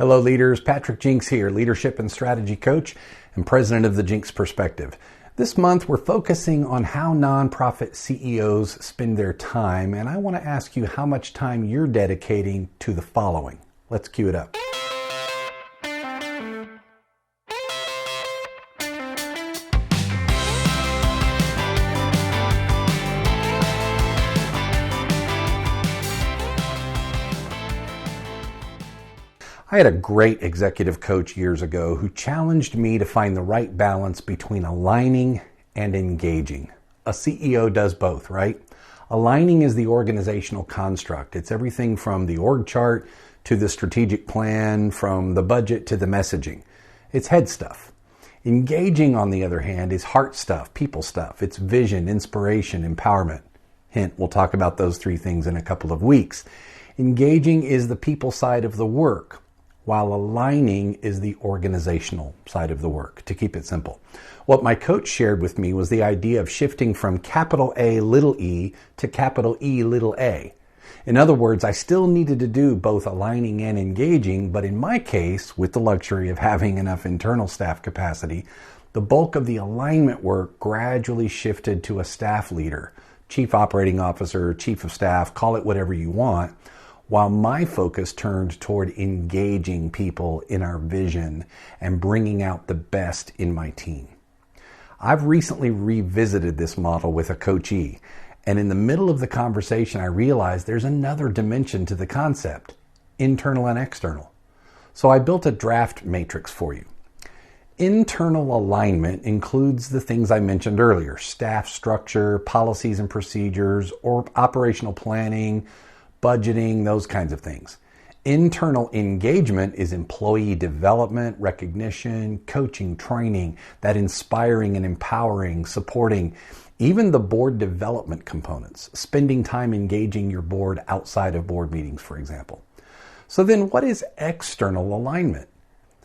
Hello leaders, Patrick Jinks here, leadership and strategy coach and president of the Jinks Perspective. This month we're focusing on how nonprofit CEOs spend their time, and I want to ask you how much time you're dedicating to the following. Let's cue it up. I had a great executive coach years ago who challenged me to find the right balance between aligning and engaging. A CEO does both, right? Aligning is the organizational construct. It's everything from the org chart to the strategic plan, from the budget to the messaging. It's head stuff. Engaging, on the other hand, is heart stuff, people stuff. It's vision, inspiration, empowerment. Hint, we'll talk about those three things in a couple of weeks. Engaging is the people side of the work, while aligning is the organizational side of the work, to keep it simple. What my coach shared with me was the idea of shifting from capital A little e to capital E little a. In other words, I still needed to do both aligning and engaging, but in my case, with the luxury of having enough internal staff capacity, the bulk of the alignment work gradually shifted to a staff leader, chief operating officer, chief of staff, call it whatever you want, while my focus turned toward engaging people in our vision and bringing out the best in my team. I've recently revisited this model with a coachee, and in the middle of the conversation, I realized there's another dimension to the concept, internal and external. So I built a draft matrix for you. Internal alignment includes the things I mentioned earlier, staff structure, policies and procedures, or operational planning, budgeting, those kinds of things. Internal engagement is employee development, recognition, coaching, training, that inspiring and empowering, supporting, even the board development components, spending time engaging your board outside of board meetings, for example. So then what is external alignment?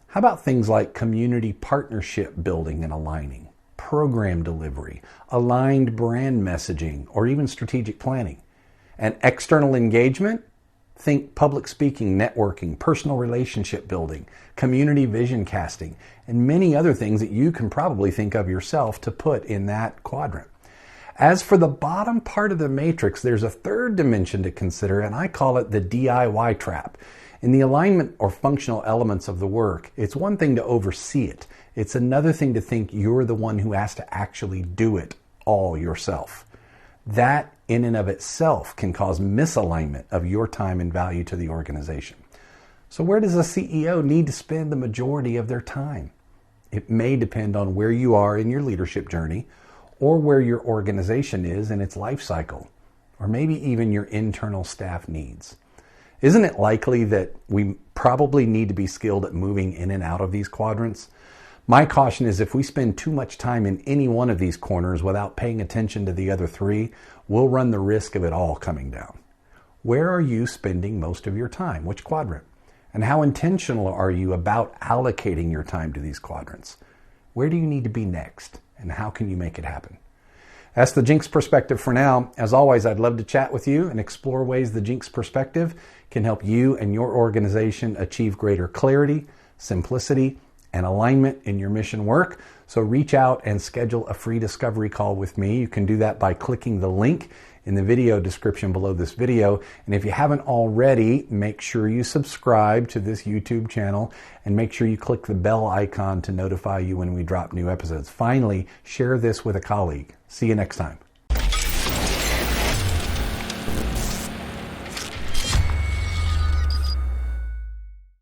How about things like community partnership building and aligning, program delivery, aligned brand messaging, or even strategic planning? And external engagement? Think public speaking, networking, personal relationship building, community vision casting, and many other things that you can probably think of yourself to put in that quadrant. As for the bottom part of the matrix, there's a third dimension to consider, and I call it the DIY trap. In the alignment or functional elements of the work, it's one thing to oversee it. It's another thing to think you're the one who has to actually do it all yourself. That in and of itself can cause misalignment of your time and value to the organization. So where does a CEO need to spend the majority of their time? It may depend on where you are in your leadership journey, or where your organization is in its life cycle, or maybe even your internal staff needs. Isn't it likely that we probably need to be skilled at moving in and out of these quadrants? My caution is if we spend too much time in any one of these corners without paying attention to the other three, we'll run the risk of it all coming down. Where are you spending most of your time? Which quadrant? And how intentional are you about allocating your time to these quadrants? Where do you need to be next? And how can you make it happen? That's the Jinks Perspective for now. As always, I'd love to chat with you and explore ways the Jinks Perspective can help you and your organization achieve greater clarity, simplicity, and alignment in your mission work. So reach out and schedule a free discovery call with me. You can do that by clicking the link in the video description below this video. And if you haven't already, make sure you subscribe to this YouTube channel and make sure you click the bell icon to notify you when we drop new episodes. Finally, share this with a colleague. See you next time.